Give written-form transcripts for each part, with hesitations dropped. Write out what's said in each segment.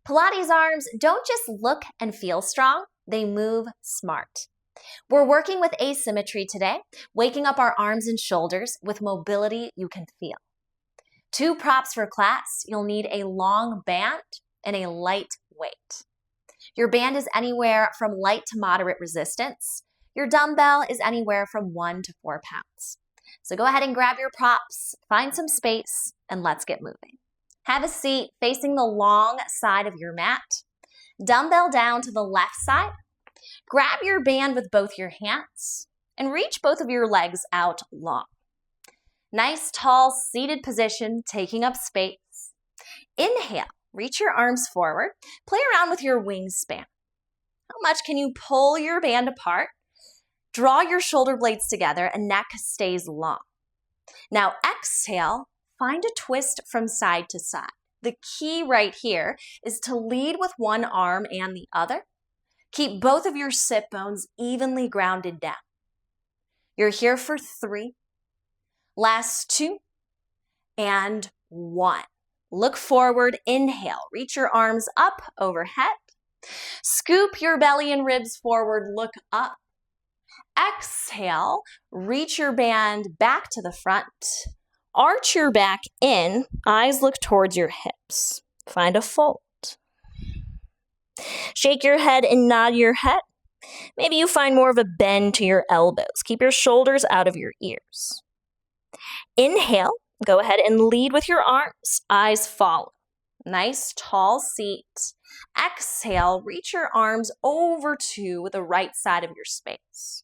Pilates arms don't just look and feel strong, they move smart. We're working with asymmetry today, waking up our arms and shoulders with mobility you can feel. 2 props for class, you'll need a long band and a light weight. Your band is anywhere from light to moderate resistance. Your dumbbell is anywhere from 1 to 4 pounds. So go ahead and grab your props, find some space, and let's get moving. Have a seat facing the long side of your mat. Dumbbell down to the left side. Grab your band with both your hands and reach both of your legs out long. Nice, tall, seated position, taking up space. Inhale, reach your arms forward. Play around with your wingspan. How much can you pull your band apart? Draw your shoulder blades together and neck stays long. Now exhale, find a twist from side to side. The key right here is to lead with one arm and the other. Keep both of your sit bones evenly grounded down. You're here for 3. Last 2 and 1. Look forward, inhale, reach your arms up overhead. Scoop your belly and ribs forward, look up. Exhale, reach your band back to the front. Arch your back in, eyes look towards your hips. Find a fold. Shake your head and nod your head. Maybe you find more of a bend to your elbows. Keep your shoulders out of your ears. Inhale, go ahead and lead with your arms, eyes follow. Nice tall seat. Exhale, reach your arms over to the right side of your space.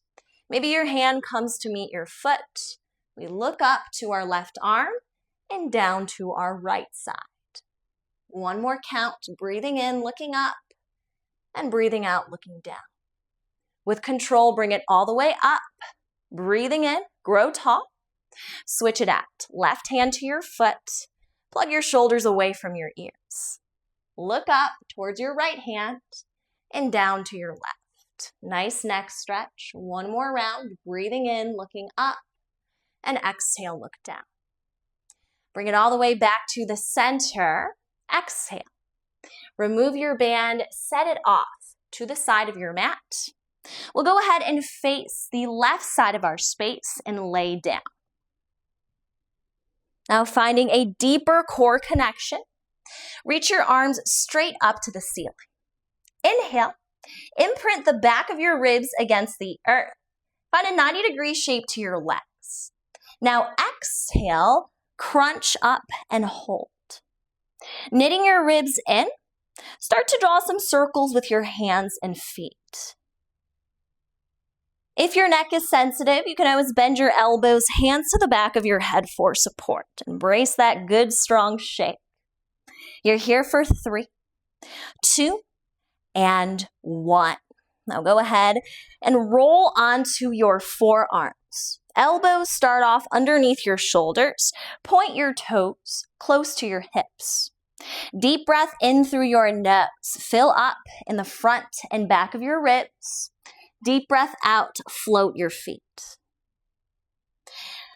Maybe your hand comes to meet your foot. We look up to our left arm and down to our right side. 1 more count, breathing in, looking up, and breathing out, looking down. With control, bring it all the way up. Breathing in, grow tall. Switch it out. Left hand to your foot. Plug your shoulders away from your ears. Look up towards your right hand and down to your left. Nice neck stretch. 1 more round. Breathing in, looking up, and exhale, look down. Bring it all the way back to the center. Exhale. Remove your band, set it off to the side of your mat. We'll go ahead and face the left side of our space and lay down. Now finding a deeper core connection, reach your arms straight up to the ceiling. Inhale, imprint the back of your ribs against the earth. Find a 90-degree shape to your legs. Now exhale, crunch up and hold. Knitting your ribs in, start to draw some circles with your hands and feet. If your neck is sensitive, you can always bend your elbows, hands to the back of your head for support. Embrace that good, strong shake. You're here for 3, 2, and 1. Now go ahead and roll onto your forearms. Elbows start off underneath your shoulders. Point your toes close to your hips. Deep breath in through your nose. Fill up in the front and back of your ribs. Deep breath out, float your feet.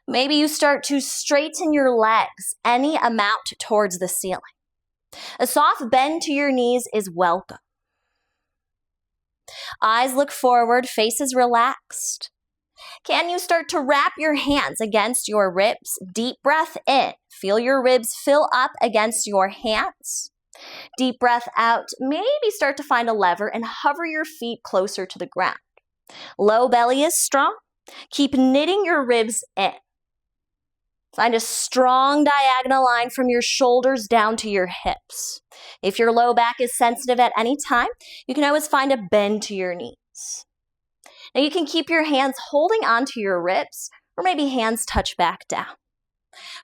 Maybe you start to straighten your legs any amount towards the ceiling. A soft bend to your knees is welcome. Eyes look forward, faces relaxed. Can you start to wrap your hands against your ribs? Deep breath in. Feel your ribs fill up against your hands. Deep breath out. Maybe start to find a lever and hover your feet closer to the ground. Low belly is strong. Keep knitting your ribs in. Find a strong diagonal line from your shoulders down to your hips. If your low back is sensitive at any time, you can always find a bend to your knees. Now you can keep your hands holding onto your ribs, or maybe hands touch back down.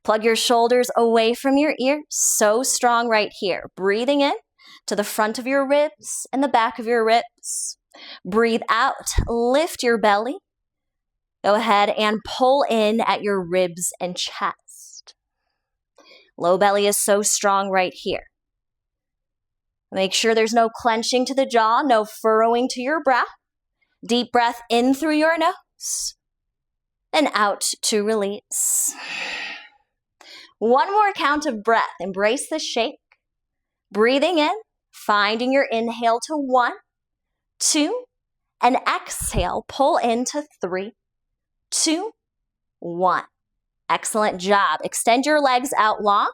Plug your shoulders away from your ears, so strong right here. Breathing in to the front of your ribs and the back of your ribs. Breathe out, lift your belly. Go ahead and pull in at your ribs and chest. Low belly is so strong right here. Make sure there's no clenching to the jaw, no furrowing to your brow. Deep breath in through your nose and out to release. 1 more count of breath. Embrace the shake. Breathing in, Finding your inhale to 1, 2, and exhale, pull into 3, 2, 1. Excellent job. Extend your legs out long.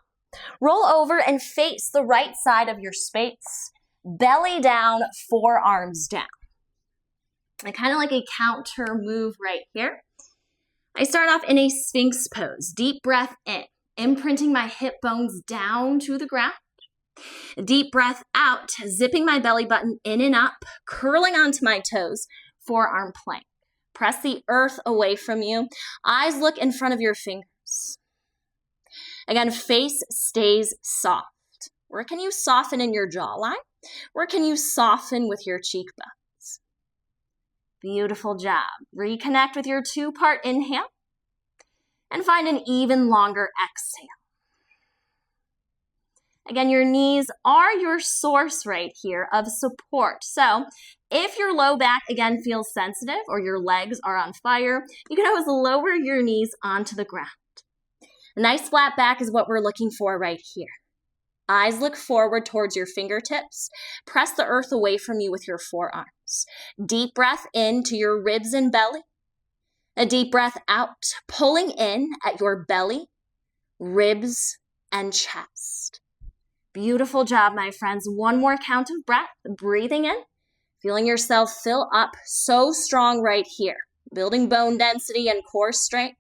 Roll over and face the right side of your space. Belly down, forearms down. And kind of like a counter move right here. I start off in a Sphinx pose. Deep breath in, imprinting my hip bones down to the ground. Deep breath out, zipping my belly button in and up, curling onto my toes, forearm plank. Press the earth away from you. Eyes look in front of your fingers. Again, face stays soft. Where can you soften in your jawline? Where can you soften with your cheekbones? Beautiful job. Reconnect with your 2-part inhale and find an even longer exhale. Again, your knees are your source right here of support. So if your low back, again, feels sensitive or your legs are on fire, you can always lower your knees onto the ground. A nice flat back is what we're looking for right here. Eyes look forward towards your fingertips. Press the earth away from you with your forearms. Deep breath into your ribs and belly. A deep breath out, pulling in at your belly, ribs, and chest. Beautiful job, my friends. One more count of breath. Breathing in, feeling yourself fill up so strong right here. Building bone density and core strength.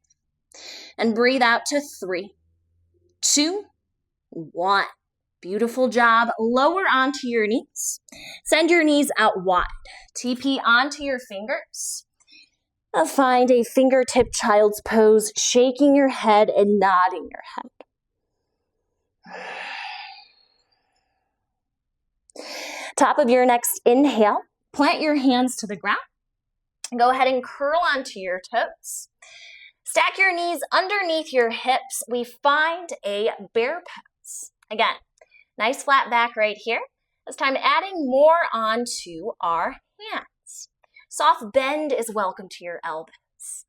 And breathe out to 3, 2, 1. Beautiful job. Lower onto your knees. Send your knees out wide. TP onto your fingers. Find a fingertip child's pose, shaking your head and nodding your head. Top of your next inhale, plant your hands to the ground. Go ahead and curl onto your toes. Stack your knees underneath your hips. We find a bear pose. Again, nice flat back right here. This time adding more onto our hands. Soft bend is welcome to your elbows.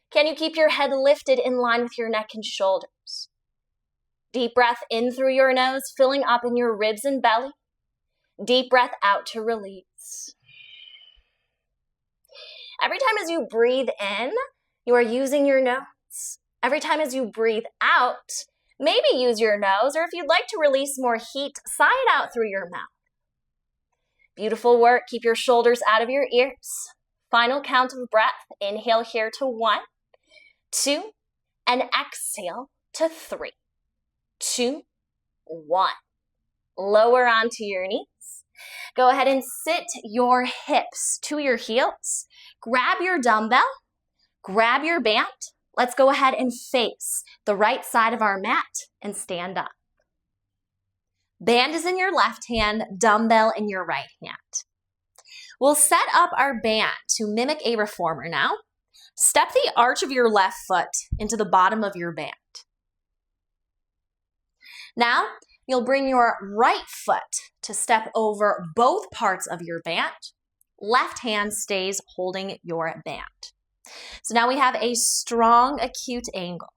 Can you keep your head lifted in line with your neck and shoulders? Deep breath in through your nose, filling up in your ribs and belly. Deep breath out to release. Every time as you breathe in, you are using your nose. Every time as you breathe out, maybe use your nose, or if you'd like to release more heat, sigh it out through your mouth. Beautiful work. Keep your shoulders out of your ears. Final count of breath. Inhale here to 1, 2, and exhale to 3, 2, 1. Lower onto your knees. Go ahead and sit your hips to your heels. Grab your dumbbell. Grab your band. Let's go ahead and face the right side of our mat and stand up. Band is in your left hand, dumbbell in your right hand. We'll set up our band to mimic a reformer now. Step the arch of your left foot into the bottom of your band. Now, you'll bring your right foot to step over both parts of your band. Left hand stays holding your band. So now we have a strong acute angle.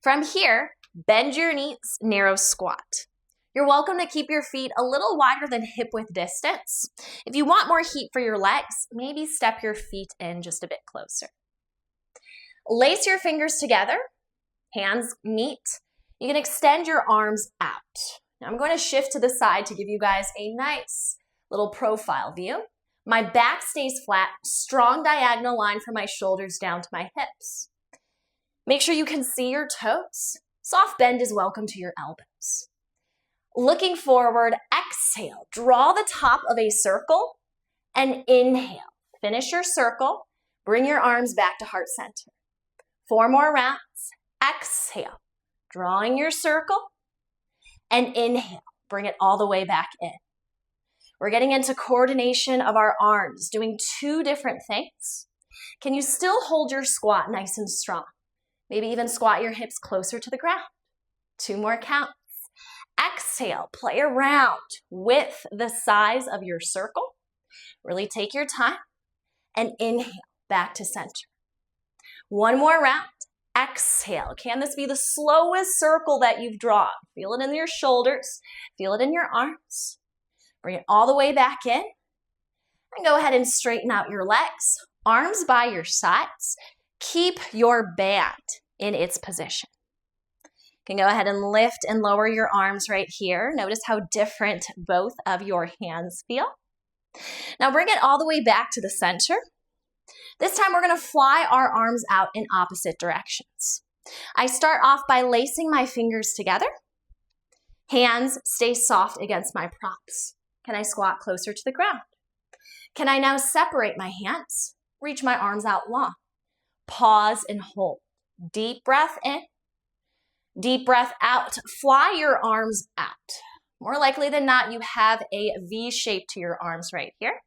From here, bend your knees, narrow squat. You're welcome to keep your feet a little wider than hip width distance. If you want more heat for your legs, maybe step your feet in just a bit closer. Lace your fingers together, hands meet. You can extend your arms out. Now I'm going to shift to the side to give you guys a nice little profile view. My back stays flat, strong diagonal line from my shoulders down to my hips. Make sure you can see your toes. Soft bend is welcome to your elbows. Looking forward, exhale. Draw the top of a circle and inhale. Finish your circle. Bring your arms back to heart center. 4 more rounds. Exhale. Drawing your circle and inhale. Bring it all the way back in. We're getting into coordination of our arms, doing 2 different things. Can you still hold your squat nice and strong? Maybe even squat your hips closer to the ground. 2 more counts. Exhale, play around with the size of your circle. Really take your time and inhale back to center. 1 more round. Exhale. Can this be the slowest circle that you've drawn? Feel it in your shoulders. Feel it in your arms. Bring it all the way back in. And go ahead and straighten out your legs. Arms by your sides. Keep your band in its position. You can go ahead and lift and lower your arms right here. Notice how different both of your hands feel. Now bring it all the way back to the center. This time we're going to fly our arms out in opposite directions. I start off by lacing my fingers together. Hands stay soft against my props. Can I squat closer to the ground? Can I now separate my hands? Reach my arms out long. Pause and hold. Deep breath in. Deep breath out. Fly your arms out. More likely than not, you have a V shape to your arms right here.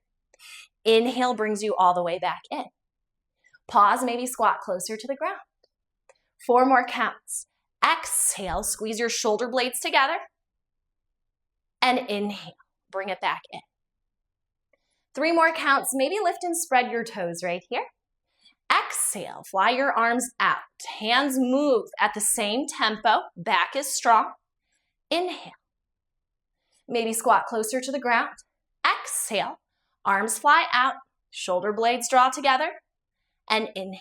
Inhale brings you all the way back in. Pause, maybe squat closer to the ground. 4 more counts. Exhale, squeeze your shoulder blades together. And inhale, bring it back in. 3 more counts, maybe lift and spread your toes right here. Exhale, fly your arms out. Hands move at the same tempo. Back is strong. Inhale. Maybe squat closer to the ground. Exhale, arms fly out. Shoulder blades draw together. And inhale.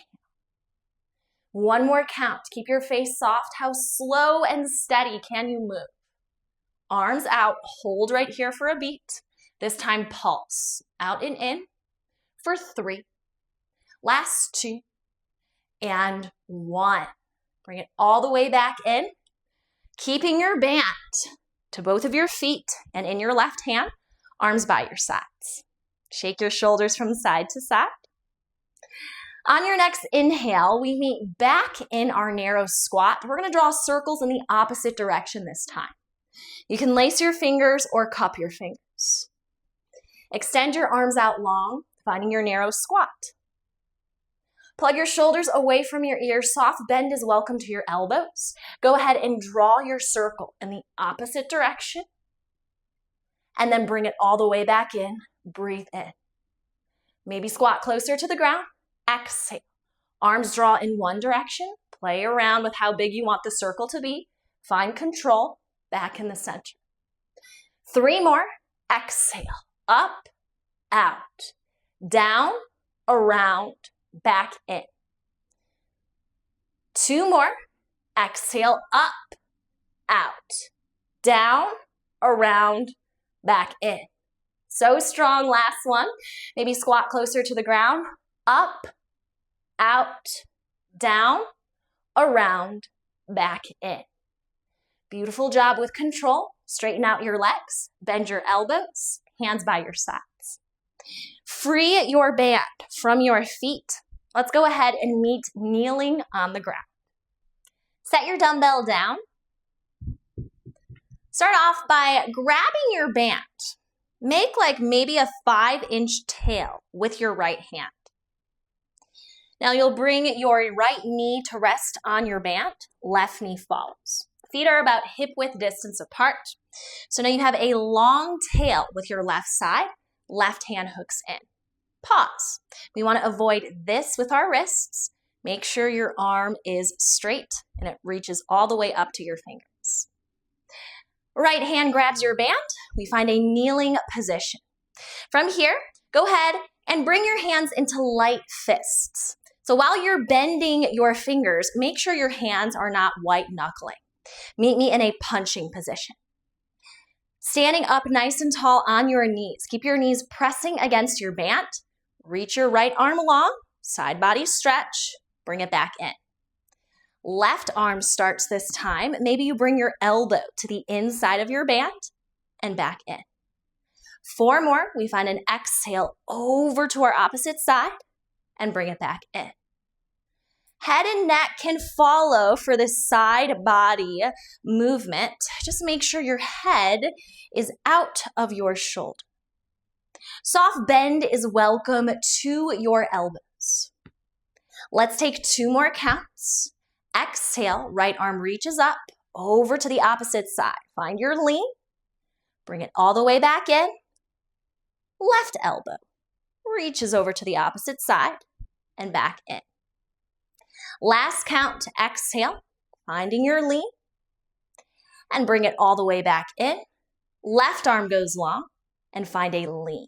1 more count. Keep your face soft. How slow and steady can you move? Arms out. Hold right here for a beat. This time pulse. Out and in for 3. Last 2 and 1. Bring it all the way back in. Keeping your band to both of your feet and in your left hand. Arms by your sides. Shake your shoulders from side to side. On your next inhale, we meet back in our narrow squat. We're going to draw circles in the opposite direction this time. You can lace your fingers or cup your fingers. Extend your arms out long, finding your narrow squat. Plug your shoulders away from your ears. Soft bend is welcome to your elbows. Go ahead and draw your circle in the opposite direction. And then bring it all the way back in. Breathe in. Maybe squat closer to the ground. Exhale. Arms draw in one direction. Play around with how big you want the circle to be. Find control. Back in the center. 3 more. Exhale. Up, out, down, around, back in. 2 more. Exhale. Up, out, down, around, back in. So strong. Last one. Maybe squat closer to the ground. Up, out, down, around, back in. Beautiful job with control. Straighten out your legs, bend your elbows, hands by your sides. Free your band from your feet. Let's go ahead and meet kneeling on the ground. Set your dumbbell down. Start off by grabbing your band. Make like maybe a 5-inch tail with your right hand. Now you'll bring your right knee to rest on your band. Left knee follows. Feet are about hip-width distance apart. So now you have a long tail with your left side. Left hand hooks in. Pause. We want to avoid this with our wrists. Make sure your arm is straight and it reaches all the way up to your fingers. Right hand grabs your band. We find a kneeling position. From here, go ahead and bring your hands into light fists. So while you're bending your fingers, make sure your hands are not white knuckling. Meet me in a punching position. Standing up nice and tall on your knees. Keep your knees pressing against your band. Reach your right arm along, side body stretch, bring it back in. Left arm starts this time. Maybe you bring your elbow to the inside of your band and back in. 4 more. We find an exhale over to our opposite side and bring it back in. Head and neck can follow for this side body movement. Just make sure your head is out of your shoulder. Soft bend is welcome to your elbows. Let's take 2 more counts. Exhale, right arm reaches up over to the opposite side. Find your lean. Bring it all the way back in. Left elbow reaches over to the opposite side and back in. Last count, exhale, finding your lean, and bring it all the way back in. Left arm goes long, and find a lean.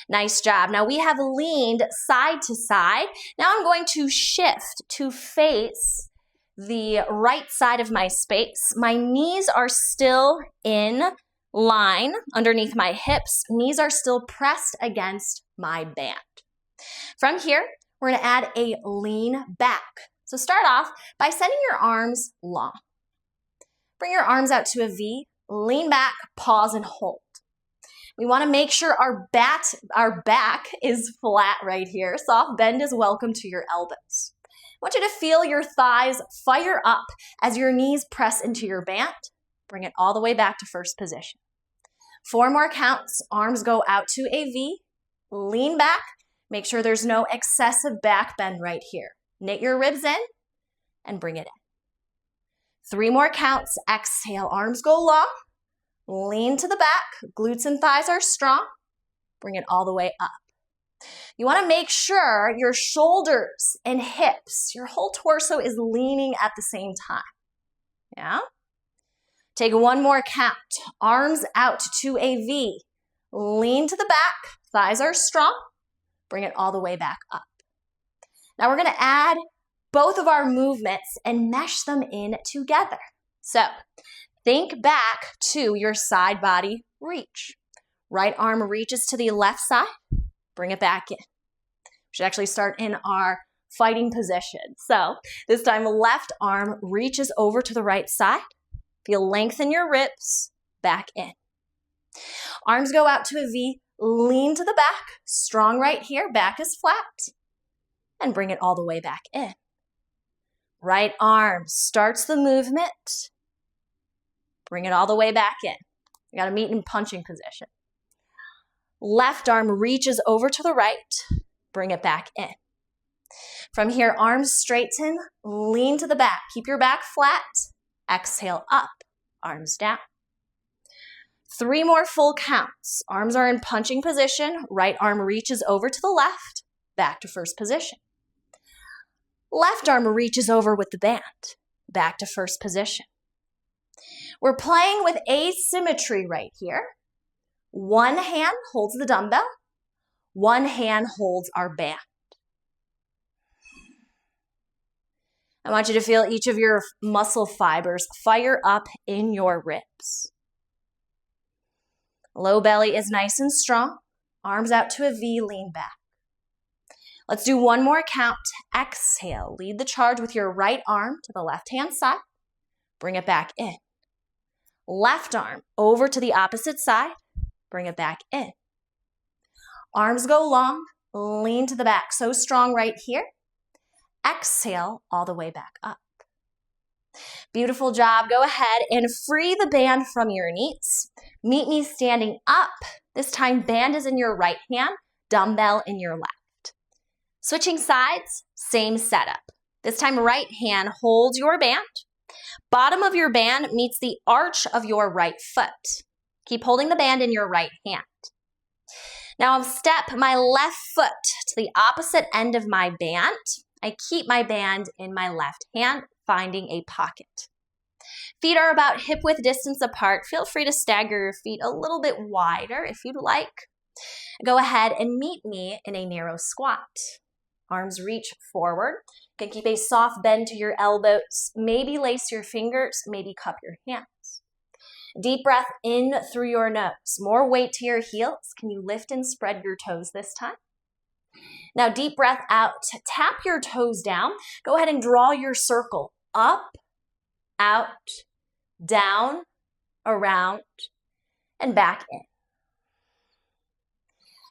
Nice job. Now we have leaned side to side. Now I'm going to shift to face the right side of my space. My knees are still in line underneath my hips. Knees are still pressed against my band. From here, we're going to add a lean back. So start off by sending your arms long. Bring your arms out to a V, lean back, pause, and hold. We want to make sure our back is flat right here. Soft bend is welcome to your elbows. I want you to feel your thighs fire up as your knees press into your band. Bring it all the way back to first position. 4 more counts. Arms go out to a V. Lean back. Make sure there's no excessive back bend right here. Knit your ribs in and bring it in. 3 more counts. Exhale. Arms go long. Lean to the back. Glutes and thighs are strong. Bring it all the way up. You want to make sure your shoulders and hips, your whole torso is leaning at the same time. Yeah? Take 1 more count. Arms out to a V. Lean to the back. Thighs are strong. Bring it all the way back up. Now we're going to add both of our movements and mesh them in together. So think back to your side body reach. Right arm reaches to the left side. Bring it back in. We should actually start in our fighting position. So this time, left arm reaches over to the right side. Feel length in your ribs. Back in. Arms go out to a V. Lean to the back. Strong right here. Back is flat. And bring it all the way back in. Right arm starts the movement. Bring it all the way back in. You got to meet in punching position. Left arm reaches over to the right. Bring it back in. From here, arms straighten, lean to the back. Keep your back flat. Exhale up, arms down. 3 more full counts. Arms are in punching position. Right arm reaches over to the left. Back to first position. Left arm reaches over with the band. Back to first position. We're playing with asymmetry right here. 1 hand holds the dumbbell. 1 hand holds our band. I want you to feel each of your muscle fibers fire up in your ribs. Low belly is nice and strong. Arms out to a V, lean back. Let's do 1 more count. Exhale. Lead the charge with your right arm to the left-hand side. Bring it back in. Left arm over to the opposite side. Bring it back in. Arms go long. Lean to the back. So strong right here. Exhale all the way back up. Beautiful job. Go ahead and free the band from your knees. Meet me standing up. This time, band is in your right hand, dumbbell in your left. Switching sides, same setup. This time, right hand holds your band. Bottom of your band meets the arch of your right foot. Keep holding the band in your right hand. Now I'll step my left foot to the opposite end of my band. I keep my band in my left hand, finding a pocket. Feet are about hip width distance apart. Feel free to stagger your feet a little bit wider if you'd like. Go ahead and meet me in a narrow squat. Arms reach forward. You can keep a soft bend to your elbows. Maybe lace your fingers, maybe cup your hands. Deep breath in through your nose. More weight to your heels. Can you lift and spread your toes this time? Now deep breath out. Tap your toes down. Go ahead and draw your circle. Up, out, down, around, and back in.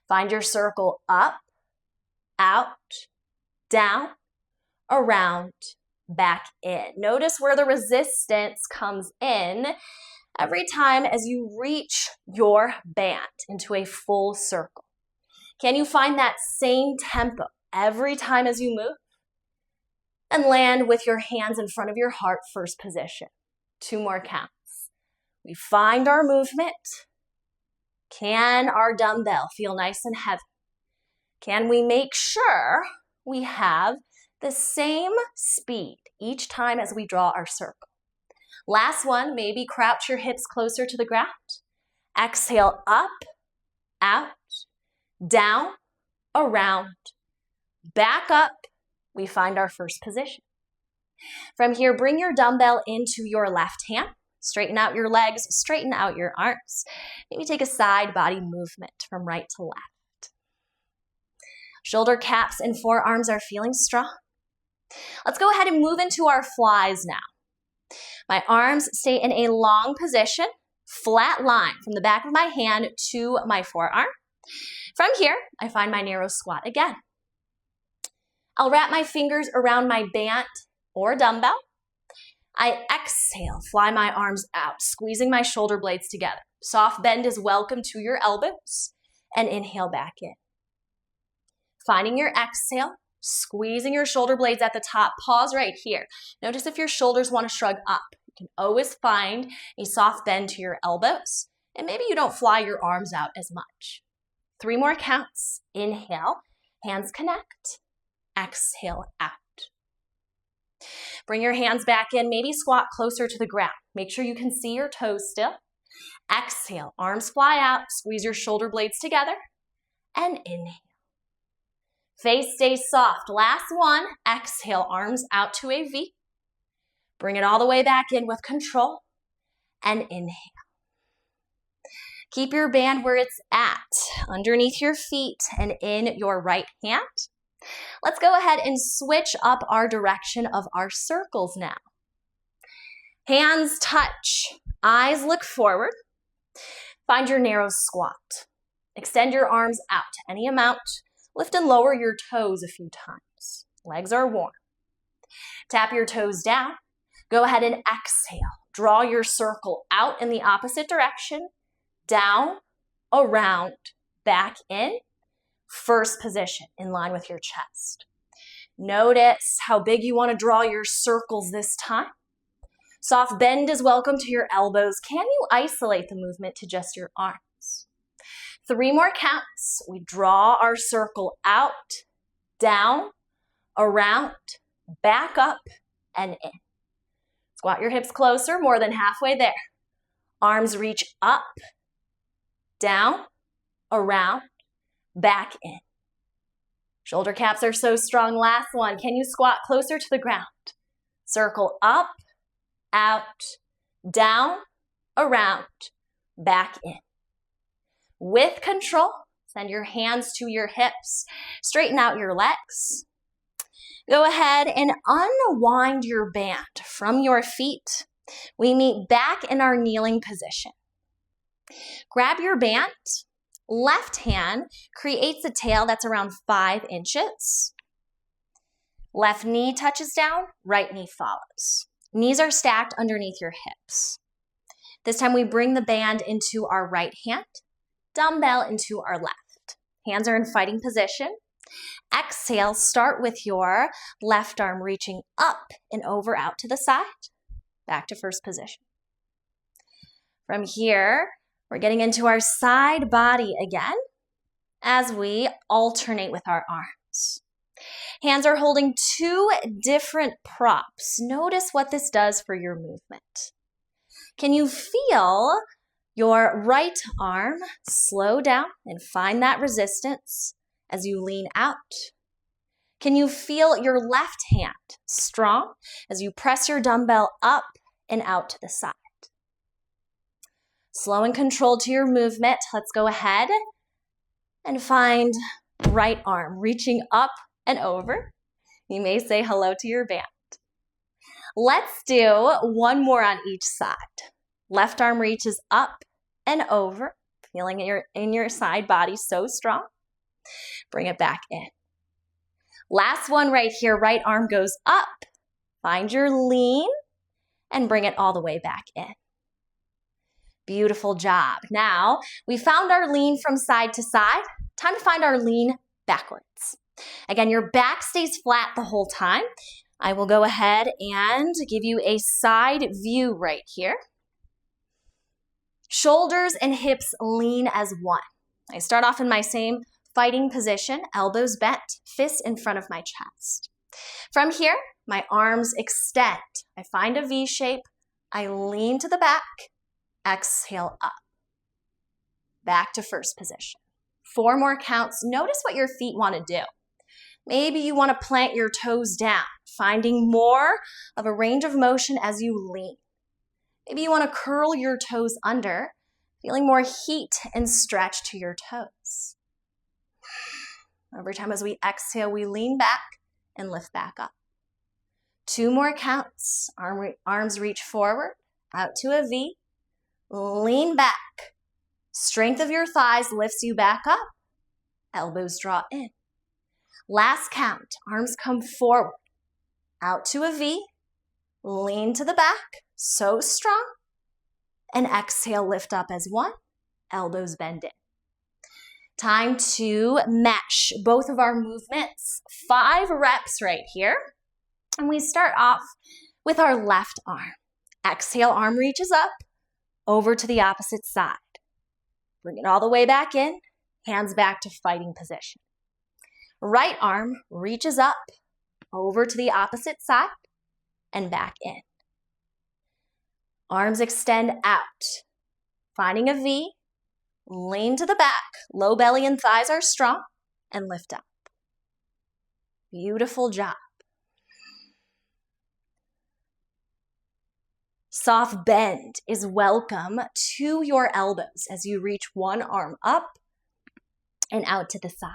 Find your circle up, out, down, around, back in. Notice where the resistance comes in every time as you reach your band into a full circle. Can you find that same tempo every time as you move? And land with your hands in front of your heart, first position. 2 more counts. We find our movement. Can our dumbbell feel nice and heavy? Can we make sure we have the same speed each time as we draw our circle? Last one, maybe crouch your hips closer to the ground. Exhale, up, out, down, around, back up. We find our first position. From here, bring your dumbbell into your left hand. Straighten out your legs, straighten out your arms. Maybe take a side body movement from right to left. Shoulder caps and forearms are feeling strong. Let's go ahead and move into our flies now. My arms stay in a long position, flat line from the back of my hand to my forearm. From here, I find my narrow squat again. I'll wrap my fingers around my band or dumbbell. I exhale, fly my arms out, squeezing my shoulder blades together. Soft bend is welcome to your elbows, and inhale back in. Finding your exhale, squeezing your shoulder blades at the top. Pause right here. Notice if your shoulders want to shrug up. You can always find a soft bend to your elbows, and maybe you don't fly your arms out as much. 3 more counts. Inhale, hands connect. Exhale out. Bring your hands back in, maybe squat closer to the ground. Make sure you can see your toes still. Exhale, arms fly out, squeeze your shoulder blades together, and inhale. Face stays soft. Last one, exhale, arms out to a V. Bring it all the way back in with control, and inhale. Keep your band where it's at, underneath your feet and in your right hand. Let's go ahead and switch up our direction of our circles now. Hands touch, eyes look forward. Find your narrow squat. Extend your arms out any amount. Lift and lower your toes a few times. Legs are warm. Tap your toes down. Go ahead and exhale. Draw your circle out in the opposite direction. Down, around, back in. First position in line with your chest. Notice how big you want to draw your circles this time. Soft bend is welcome to your elbows. Can you isolate the movement to just your arms? 3 more counts. We draw our circle out, down, around, back up, and in. Squat your hips closer, more than halfway there. Arms reach up, down, around, back in. Shoulder caps are so strong. Last one. Can you squat closer to the ground? Circle up, out, down, around, back in. With control, send your hands to your hips. Straighten out your legs. Go ahead and unwind your band from your feet. We meet back in our kneeling position. Grab your band. Left hand creates a tail that's around 5 inches. Left knee touches down, right knee follows. Knees are stacked underneath your hips. This time we bring the band into our right hand, dumbbell into our left. Hands are in fighting position. Exhale, start with your left arm reaching up and over out to the side. Back to first position. From here, we're getting into our side body again as we alternate with our arms. Hands are holding 2 different props. Notice what this does for your movement. Can you feel your right arm slow down and find that resistance as you lean out? Can you feel your left hand strong as you press your dumbbell up and out to the side? Slow and controlled to your movement. Let's go ahead and find right arm reaching up and over. You may say hello to your band. Let's do 1 more on each side. Left arm reaches up and over, feeling in your side body so strong. Bring it back in. Last one right here, right arm goes up. Find your lean and bring it all the way back in. Beautiful job. Now, we found our lean from side to side. Time to find our lean backwards. Again, your back stays flat the whole time. I will go ahead and give you a side view right here. Shoulders and hips lean as one. I start off in my same fighting position, elbows bent, fists in front of my chest. From here, my arms extend. I find a V shape. I lean to the back. Exhale up. back to first position. 4 more counts. Notice what your feet want to do. Maybe you want to plant your toes down, finding more of a range of motion as you lean. Maybe you want to curl your toes under, feeling more heat and stretch to your toes. Every time as we exhale, we lean back and lift back up. 2 more counts. Arms reach forward, out to a V. Lean back. Strength of your thighs lifts you back up. Elbows draw in. Last count. Arms come forward, out to a V. Lean to the back, so strong. And exhale, lift up as 1. Elbows bend in. Time to mesh both of our movements. 5 reps right here. And we start off with our left arm. Exhale, arm reaches up, over to the opposite side. Bring it all the way back in, hands back to fighting position. Right arm reaches up, over to the opposite side, and back in. Arms extend out, finding a V, lean to the back, low belly and thighs are strong, and lift up. Beautiful job. Soft bend is welcome to your elbows as you reach one arm up and out to the side.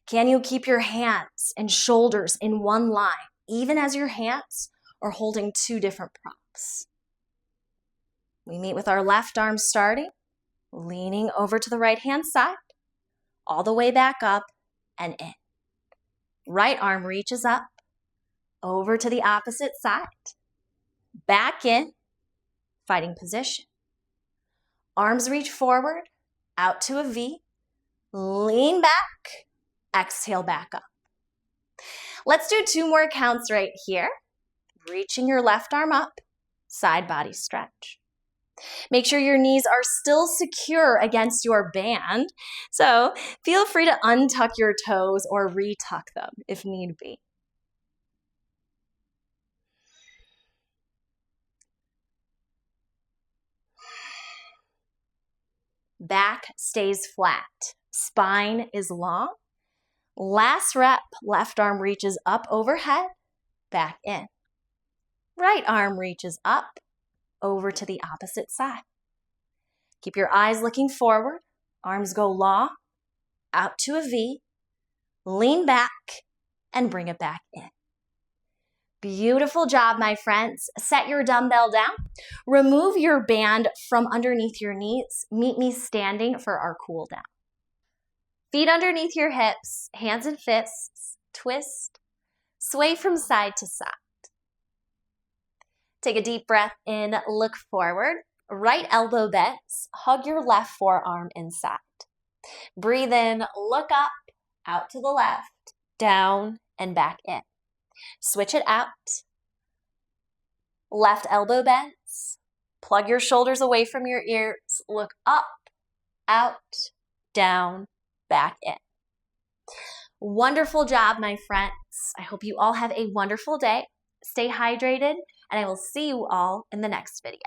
Can you keep your hands and shoulders in one line, even as your hands are holding 2 different props? We meet with our left arm starting, leaning over to the right-hand side, all the way back up and in. Right arm reaches up, over to the opposite side, back in, fighting position. Arms reach forward, out to a V, lean back, exhale back up. Let's do 2 more counts right here. Reaching your left arm up, side body stretch. Make sure your knees are still secure against your band, so feel free to untuck your toes or retuck them if need be. Back stays flat, spine is long. Last rep, left arm reaches up overhead, back in. Right arm reaches up, over to the opposite side. Keep your eyes looking forward, arms go long, out to a V, lean back, and bring it back in. Beautiful job, my friends. Set your dumbbell down. Remove your band from underneath your knees. Meet me standing for our cool down. Feet underneath your hips, hands and fists, twist, sway from side to side. Take a deep breath in, look forward. Right elbow bends, hug your left forearm inside. Breathe in, look up, out to the left, down, and back in. Switch it out. Left elbow bends. Plug your shoulders away from your ears. Look up, out, down, back in. Wonderful job, my friends. I hope you all have a wonderful day. Stay hydrated, and I will see you all in the next video.